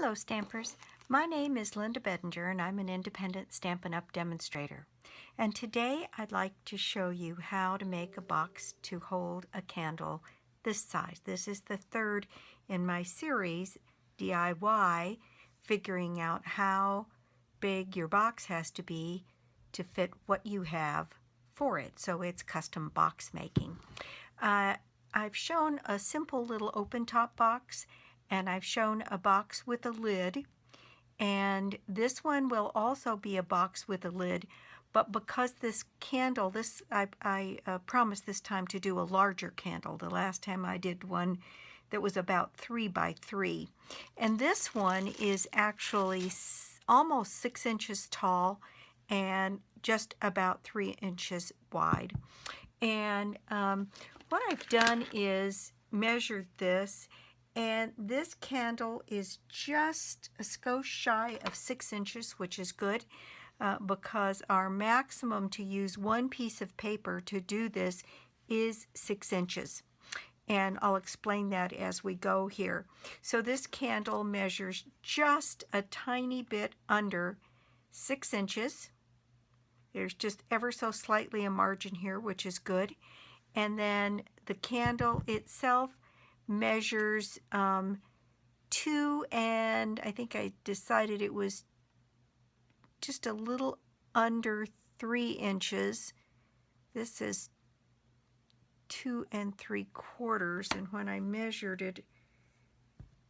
Hello Stampers, my name is Linda Bedinger and I'm an independent Stampin' Up! Demonstrator. And today I'd like to show you how to make a box to hold a candle this size. This is the third in my series, DIY, figuring out how big your box has to be to fit what you have for it. So it's custom box making. I've shown a simple little open top box, and I've shown a box with a lid, and this one will also be a box with a lid, but because this candle, I promised this time to do a larger candle. The last time I did one that was about 3 by 3, and this one is actually almost 6 inches tall and just about 3 inches wide. And what I've done is measured this, and this candle is just a skosh shy of 6 inches, which is good because our maximum to use one piece of paper to do this is 6 inches. And I'll explain that as we go here. So this candle measures just a tiny bit under 6 inches. There's just ever so slightly a margin here, which is good. And then the candle itself measures 2, and I think I decided it was just a little under 3 inches. This is 2 3/4, and when I measured it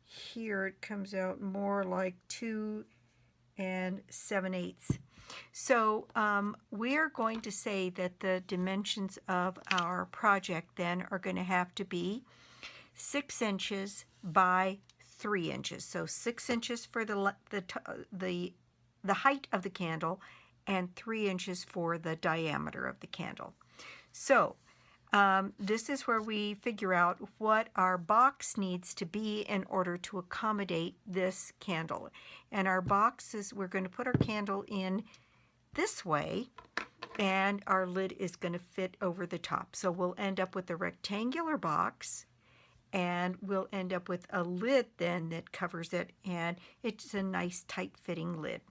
here, it comes out more like 2 7/8. So we're going to say that the dimensions of our project then are going to have to be 6 inches by 3 inches. So 6 inches for the height of the candle and 3 inches for the diameter of the candle. So this is where we figure out what our box needs to be in order to accommodate this candle. And our box is, we're going to put our candle in this way, and our lid is going to fit over the top. So we'll end up with a rectangular box, and we'll end up with a lid then that covers it, and it's a nice tight-fitting lid.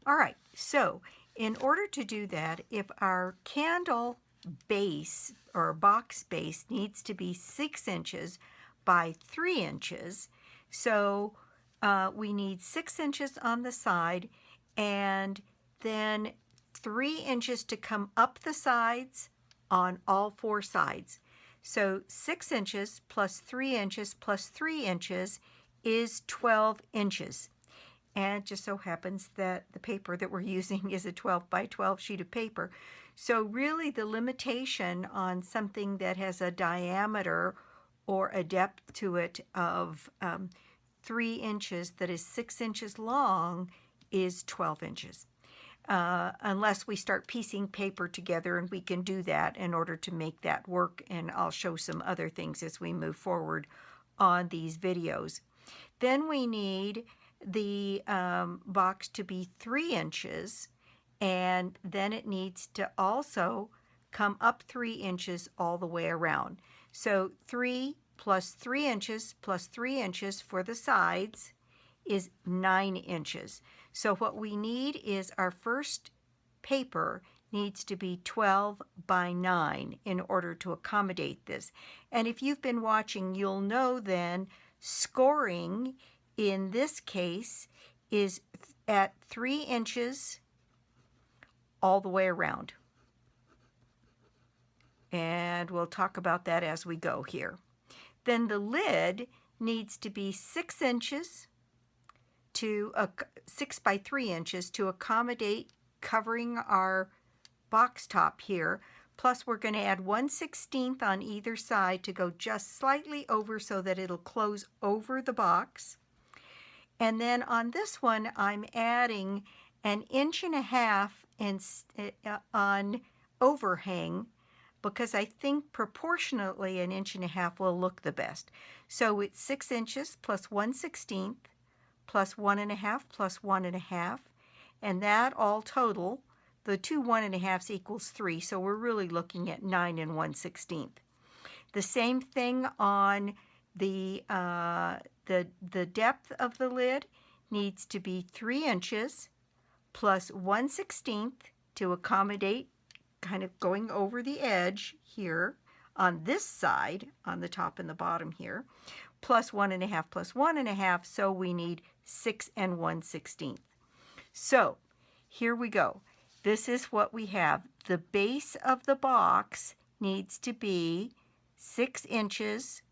All right, so in order to do that, if our candle base or box base needs to be 6 inches by 3 inches, so we need 6 inches on the side and then 3 inches to come up the sides on all 4 sides. So 6 inches plus 3 inches plus 3 inches is 12 inches. And it just so happens that the paper that we're using is a 12 by 12 sheet of paper. So really the limitation on something that has a diameter or a depth to it of 3 inches that is 6 inches long is 12 inches. Unless we start piecing paper together, and we can do that in order to make that work, and I'll show some other things as we move forward on these videos. Then we need the box to be 3 inches, and then it needs to also come up 3 inches all the way around. So 3 plus 3 inches plus 3 inches for the sides is 9 inches. So what we need is our first paper needs to be 12 by 9 in order to accommodate this. And if you've been watching, you'll know then scoring in this case is at 3 inches all the way around. And we'll talk about that as we go here. Then the lid needs to be 6 inches to 6 by 3 inches to accommodate covering our box top here. Plus we're going to add 1/16 on either side to go just slightly over so that it'll close over the box. And then on this one I'm adding 1.5 inches on overhang, because I think proportionately 1.5 inches will look the best. So it's 6 inches plus 1/16 plus 1.5 plus 1.5, and that all total, the two 1.5s equals 3, so we're really looking at 9 1/16. The same thing on the the depth of the lid needs to be 3 inches plus 1/16 to accommodate kind of going over the edge here on this side, on the top and the bottom here, plus 1.5 plus 1.5, so we need 6 1/16. So here we go. This is what we have. The base of the box needs to be 6 inches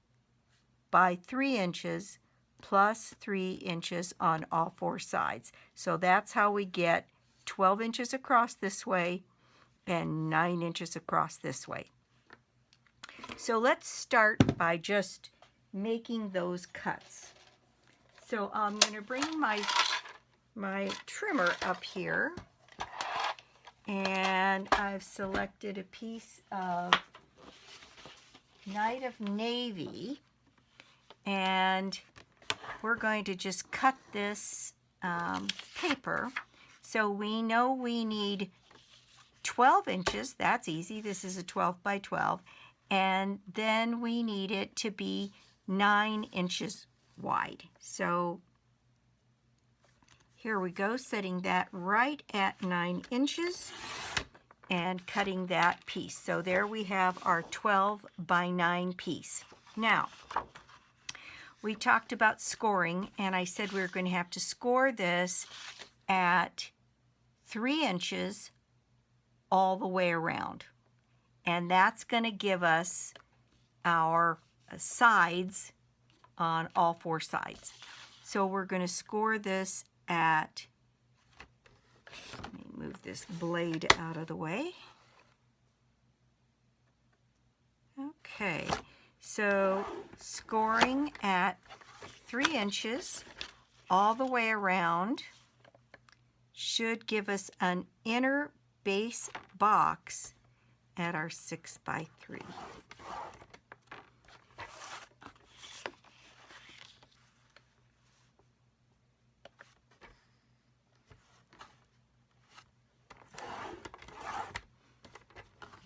by 3 inches plus 3 inches on all 4 sides. So that's how we get 12 inches across this way and 9 inches across this way. So let's start by just making those cuts. So I'm going to bring my trimmer up here, and I've selected a piece of Night of Navy, and we're going to just cut this paper. So we know we need 12 inches. That's easy. This is a 12 by 12. And then we need it to be 9 inches wide. So here we go, setting that right at 9 inches and cutting that piece. So there we have our 12 by 9 piece. Now, we talked about scoring, and I said we were going to have to score this at 3 inches all the way around. And that's going to give us our sides on all 4 sides. So we're going to score this at, let me move this blade out of the way. Okay, so scoring at 3 inches all the way around should give us an inner base box at our 6 by 3.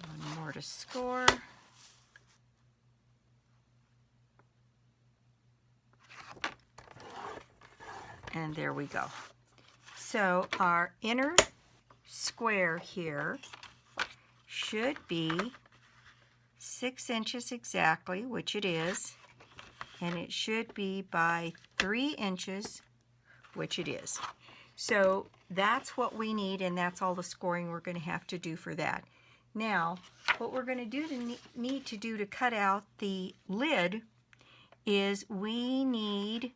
One more to score. And there we go. So our inner square here should be 6 inches exactly, which it is, and it should be by 3 inches, which it is. So that's what we need, and that's all the scoring we're going to have to do for that. Now, what we're going to need to do to cut out the lid is we need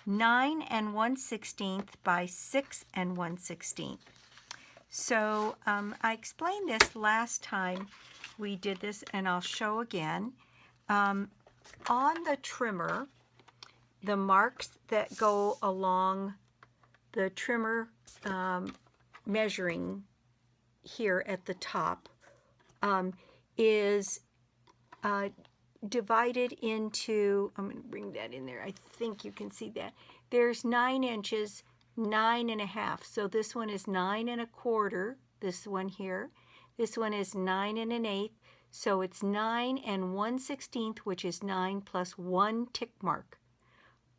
9 1/16 by 6 1/16. So I explained this last time we did this, and I'll show again. On the trimmer, the marks that go along the trimmer measuring here at the top is divided into, I'm going to bring that in there, I think you can see that. There's 9 inches, 9.5. So this one is 9 1/4, this one here. This one is 9 1/8. So it's 9 1/16, which is 9 plus 1 tick mark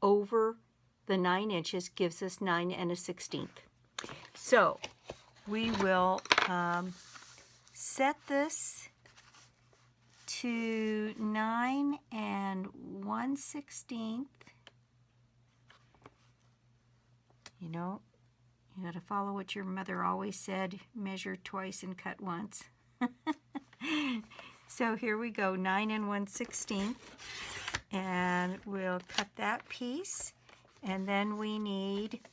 over the 9 inches gives us 9 1/16. So we will set this to 9 1/16. You know, you got to follow what your mother always said, measure twice and cut once. So here we go, 9 1/16, and we'll cut that piece, and then we need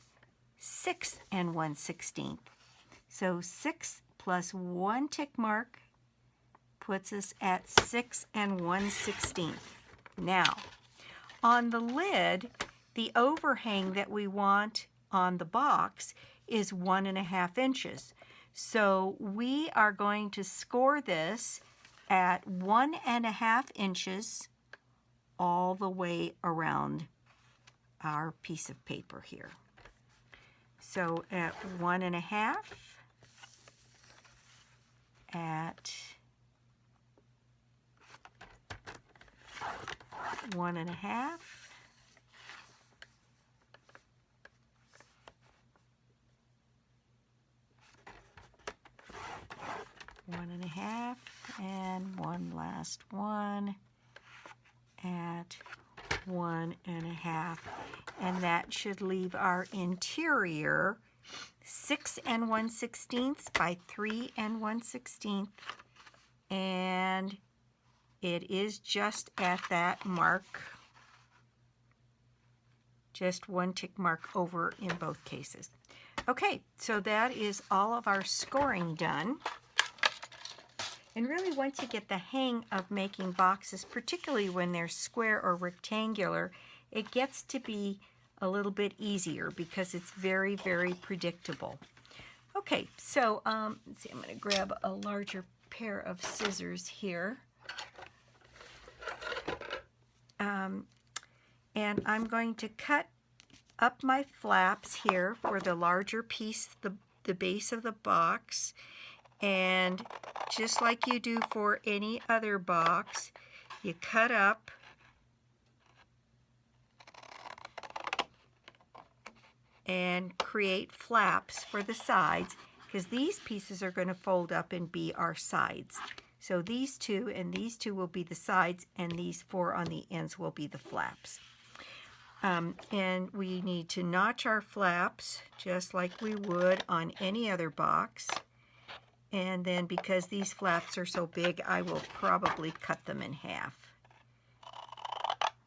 6 1/16. So 6 plus 1 tick mark puts us at 6 1/16. Now, on the lid, the overhang that we want on the box is 1.5 inches. So we are going to score this at 1.5 inches all the way around our piece of paper here. So at 1.5, at 1.5, 1.5, and one last one at 1.5, and that should leave our interior 6 1/16 by 3 1/16, and it is just at that mark, just one tick mark over in both cases. Okay, so that is all of our scoring done. And really, once you get the hang of making boxes, particularly when they're square or rectangular, it gets to be a little bit easier because it's very, very predictable. Okay, so let's see, I'm going to grab a larger pair of scissors here. And I'm going to cut up my flaps here for the larger piece, the base of the box. And just like you do for any other box, you cut up and create flaps for the sides, because these pieces are going to fold up and be our sides. So these two and these two will be the sides, and these 4 on the ends will be the flaps. And we need to notch our flaps just like we would on any other box. And then because these flaps are so big, I will probably cut them in half,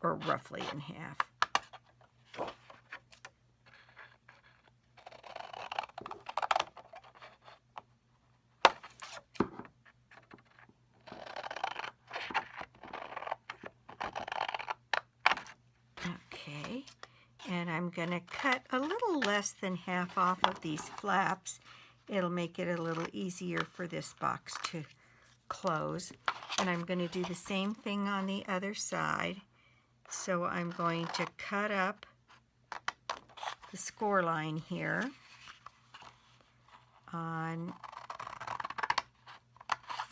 or roughly in half. Okay, and I'm going to cut a little less than half off of these flaps. It'll make it a little easier for this box to close. And I'm going to do the same thing on the other side. So I'm going to cut up the score line here on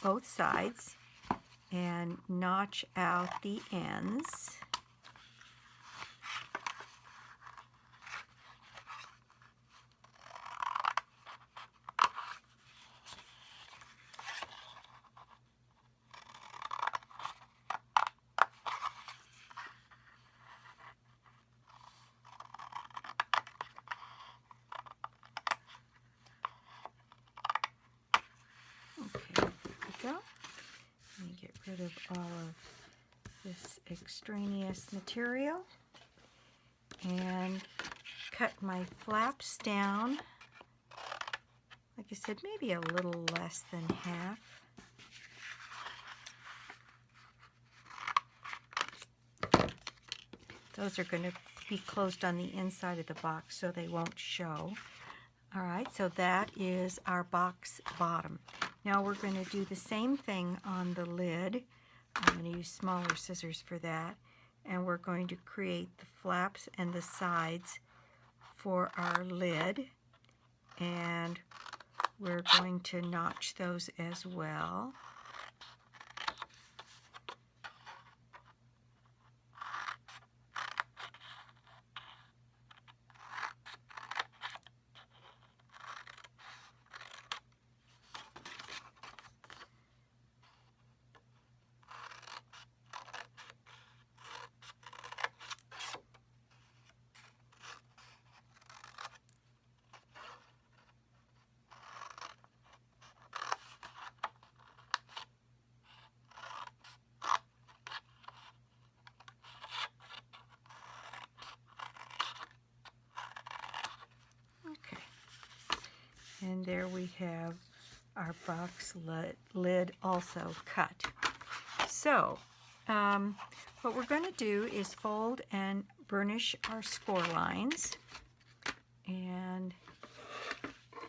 both sides and notch out the ends. Let me get rid of all of this extraneous material and cut my flaps down. Like I said, maybe a little less than half. Those are going to be closed on the inside of the box so they won't show. All right, so that is our box bottom. Now we're going to do the same thing on the lid. I'm going to use smaller scissors for that. And we're going to create the flaps and the sides for our lid. And we're going to notch those as well. And there we have our box lid also cut. So what we're going to do is fold and burnish our score lines. And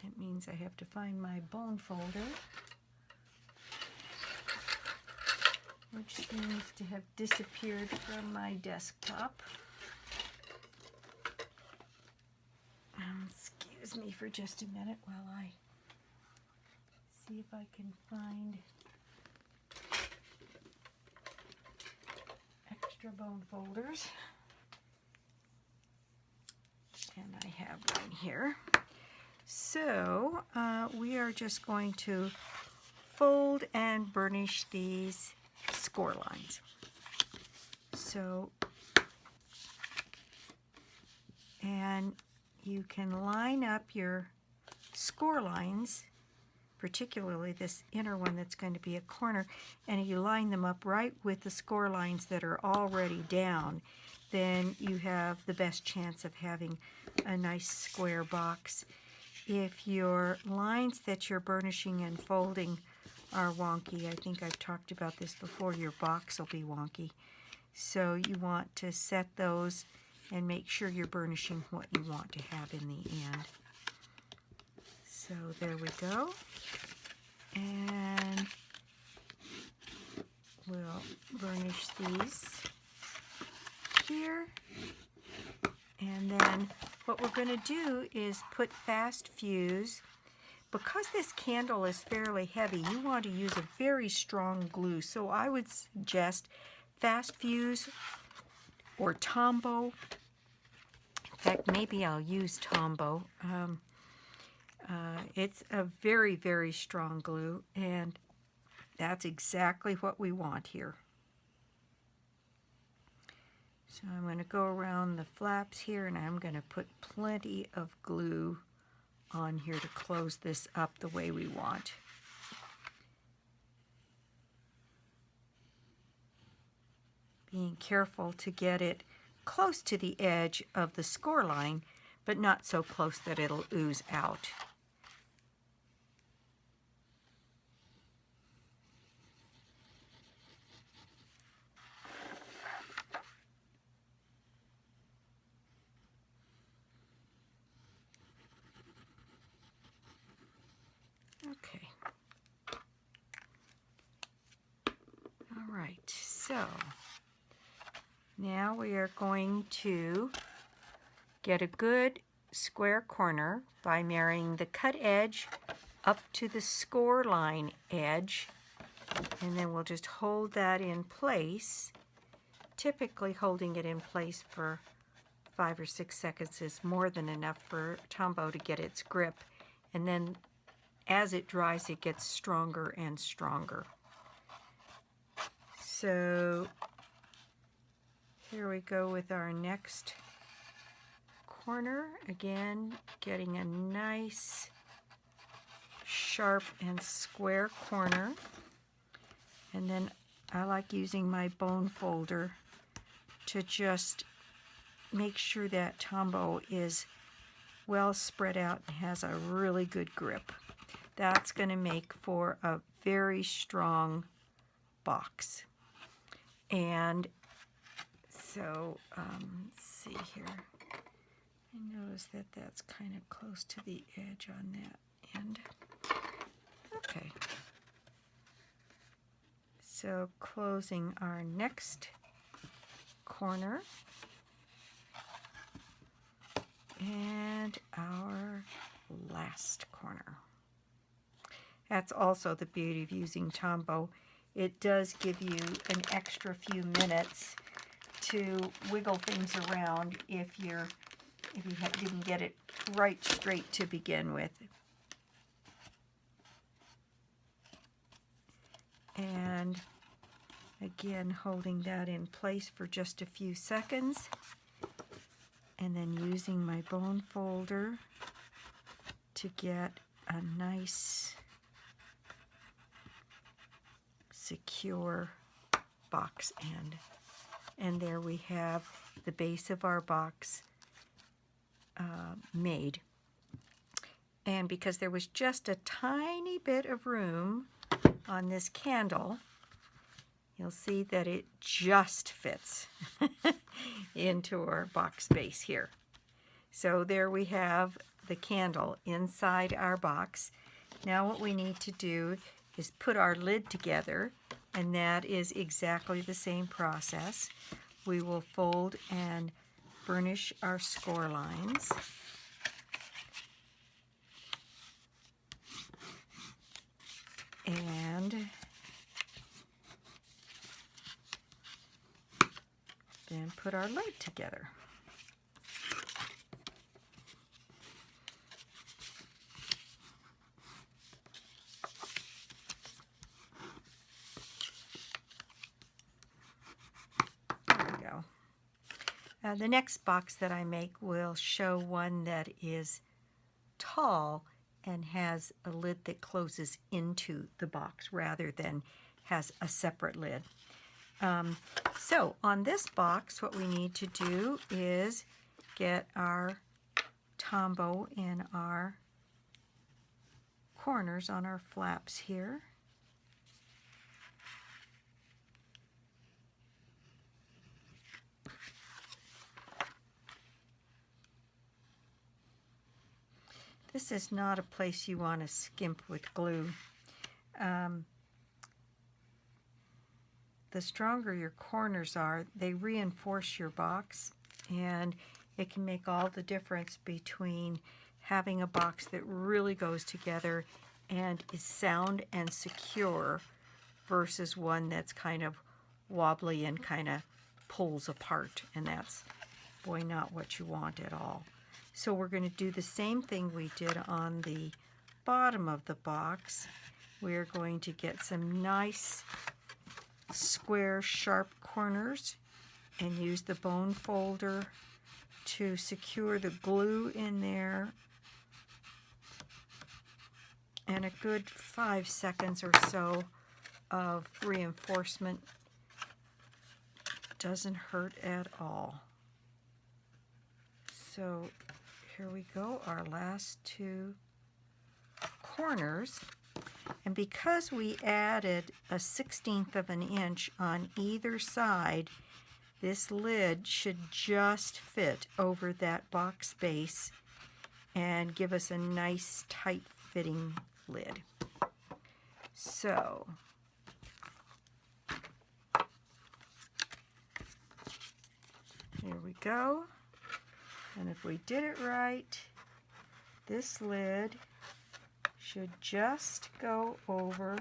it means I have to find my bone folder, which seems to have disappeared from my desktop. Excuse me for just a minute while I see if I can find extra bone folders. And I have one here. So we are just going to fold and burnish these score lines. So, and you can line up your score lines, particularly this inner one that's going to be a corner, and you line them up right with the score lines that are already down, then you have the best chance of having a nice square box. If your lines that you're burnishing and folding are wonky, I think I've talked about this before, your box will be wonky. So you want to set those and make sure you're burnishing what you want to have in the end. So there we go. And we'll burnish these here. And then what we're going to do is put fast fuse. Because this candle is fairly heavy, you want to use a very strong glue. So I would suggest fast fuse or Tombow. In fact, maybe I'll use Tombow. It's a very, very strong glue, and that's exactly what we want here. So I'm going to go around the flaps here, and I'm going to put plenty of glue on here to close this up the way we want. Being careful to get it close to the edge of the score line, but not so close that it'll ooze out. Okay. All right, so now we are going to get a good square corner by marrying the cut edge up to the score line edge, and then we'll just hold that in place. Typically holding it in place for 5 or 6 seconds is more than enough for Tombow to get its grip, and then as it dries it gets stronger and stronger. So here we go with our next corner. Again, getting a nice sharp and square corner. And then I like using my bone folder to just make sure that Tombow is well spread out and has a really good grip. That's going to make for a very strong box. And so, let's see here. I notice that that's kind of close to the edge on that end. Okay. So closing our next corner and our last corner. That's also the beauty of using Tombow. It does give you an extra few minutes to wiggle things around if you didn't get it right straight to begin with. And again, holding that in place for just a few seconds, and then using my bone folder to get a nice secure box end. And there we have the base of our box made. And because there was just a tiny bit of room on this candle, you'll see that it just fits into our box base here. So there we have the candle inside our box. Now what we need to do is put our lid together, and that is exactly the same process. We will fold and burnish our score lines. And then put our lid together. The next box that I make will show one that is tall and has a lid that closes into the box rather than has a separate lid. So on this box, what we need to do is get our Tombow in our corners on our flaps here. This is not a place you want to skimp with glue. The stronger your corners are, they reinforce your box, and it can make all the difference between having a box that really goes together and is sound and secure versus one that's kind of wobbly and kind of pulls apart, and that's, boy, not what you want at all. So we're going to do the same thing we did on the bottom of the box. We're going to get some nice square sharp corners and use the bone folder to secure the glue in there, and a good 5 seconds or so of reinforcement doesn't hurt at all. So here we go, our last 2 corners. And because we added a 1/16 of an inch on either side, this lid should just fit over that box base and give us a nice tight fitting lid. So here we go. And if we did it right, this lid should just go over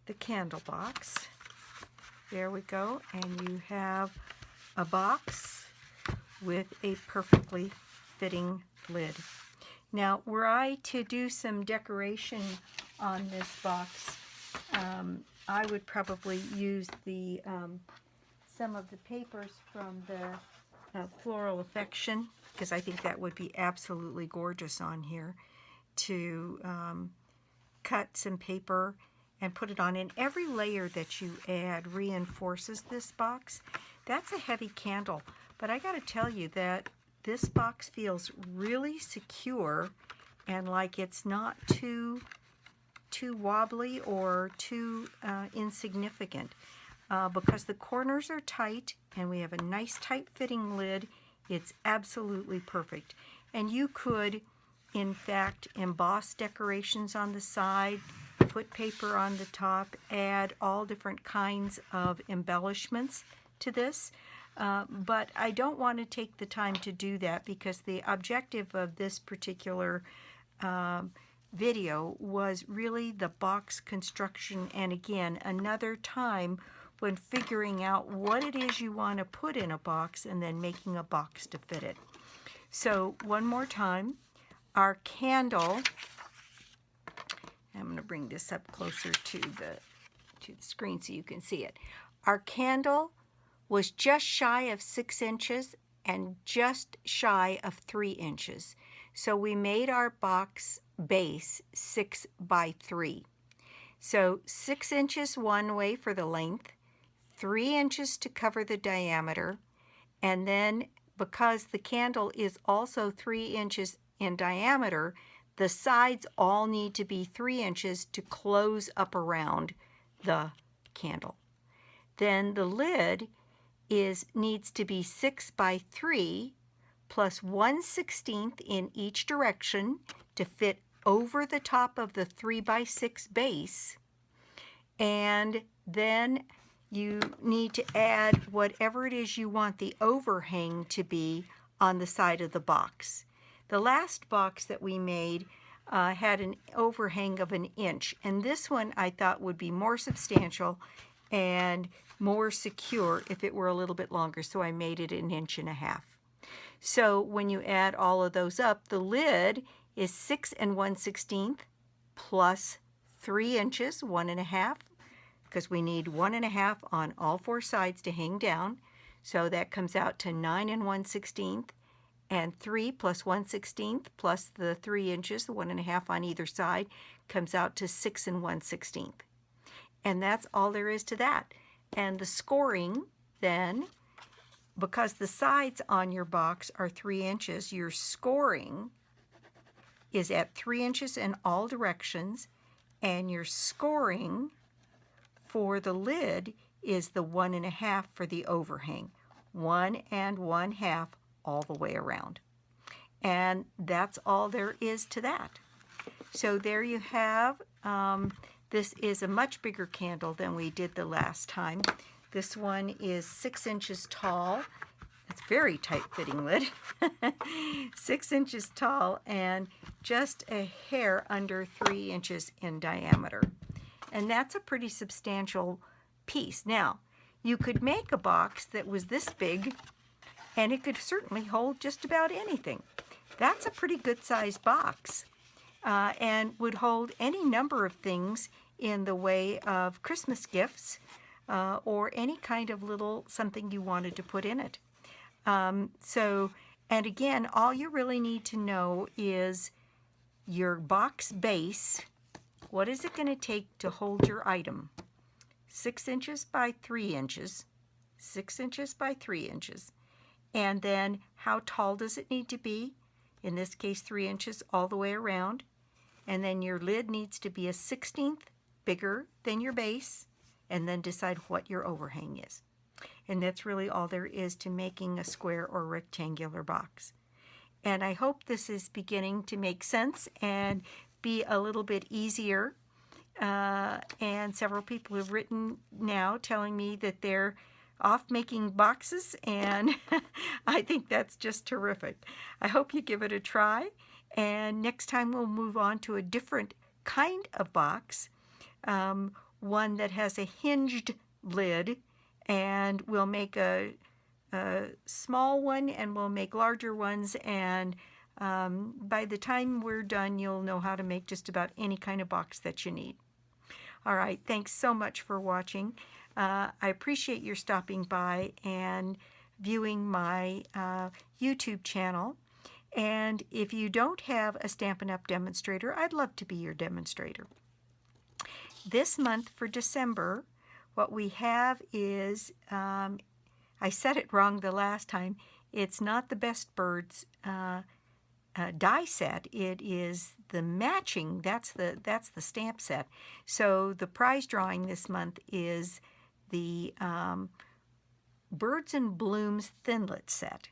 the candle box. There we go, and you have a box with a perfectly fitting lid. Now, were I to do some decoration on this box, I would probably use the some of the papers from the Floral Affection, because I think that would be absolutely gorgeous on here, to cut some paper and put it on. And every layer that you add reinforces this box. That's a heavy candle, but I got to tell you that this box feels really secure and like it's not too wobbly or too insignificant. Because the corners are tight and we have a nice tight fitting lid, it's absolutely perfect. And you could, in fact, emboss decorations on the side, put paper on the top, add all different kinds of embellishments to this. But I don't want to take the time to do that because the objective of this particular video was really the box construction, and again, another time when figuring out what it is you want to put in a box and then making a box to fit it. So one more time, our candle, I'm going to bring this up closer to the screen so you can see it. Our candle was just shy of 6 inches and just shy of 3 inches. So we made our box base 6 by 3. So 6 inches one way for the length, 3 inches to cover the diameter, and then because the candle is also 3 inches in diameter, the sides all need to be 3 inches to close up around the candle. Then the lid needs to be 6 by 3 plus 1/16 in each direction to fit over the top of the 3 by 6 base. And then you need to add whatever it is you want the overhang to be on the side of the box. The last box that we made had an overhang of 1 inch, and this one I thought would be more substantial and more secure if it were a little bit longer, so I made it 1.5 inches. So when you add all of those up, the lid is 6 1/16 plus 3 inches, 1.5, because we need 1.5 on all 4 sides to hang down. So that comes out to 9 1/16, and 3 plus 1/16 plus the 3 inches, the 1.5 on either side, comes out to 6 1/16. And that's all there is to that. And the scoring then, because the sides on your box are 3 inches, your scoring is at 3 inches in all directions, and your scoring for the lid is the 1.5 for the overhang. 1 1/2 all the way around. And that's all there is to that. So there you have, this is a much bigger candle than we did the last time. This one is 6 inches tall. It's very tight-fitting lid. 6 inches tall and just a hair under 3 inches in diameter. And that's a pretty substantial piece. Now, you could make a box that was this big, and it could certainly hold just about anything. That's a pretty good-sized box, and would hold any number of things in the way of Christmas gifts or any kind of little something you wanted to put in it. And again, all you really need to know is your box base. What is it going to take to hold your item? 6 inches by 3 inches, 6 inches by 3 inches. And then how tall does it need to be? In this case, 3 inches all the way around. And then your lid needs to be a 1/16 bigger than your base, and then decide what your overhang is. And that's really all there is to making a square or rectangular box. And I hope this is beginning to make sense and be a little bit easier. And several people have written now telling me that they're off making boxes, and I think that's just terrific. I hope you give it a try, and next time we'll move on to a different kind of box, one that has a hinged lid, and we'll make a small one, and we'll make larger ones, and by the time we're done, you'll know how to make just about any kind of box that you need. All right, thanks so much for watching. I appreciate your stopping by and viewing my YouTube channel. And if you don't have a Stampin' Up! Demonstrator, I'd love to be your demonstrator. This month for December, what we have is, I said it wrong the last time, it's not the Best Birds die set. It is the matching, that's the stamp set. So the prize drawing this month is the Birds and Blooms Thinlit set,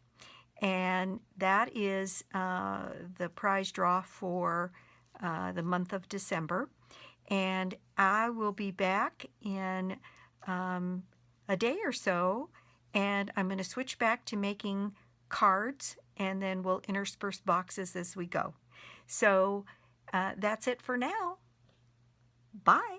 and that is the prize draw for the month of December. And I will be back in a day or so, and I'm going to switch back to making cards, and then we'll intersperse boxes as we go. So that's it for now. Bye.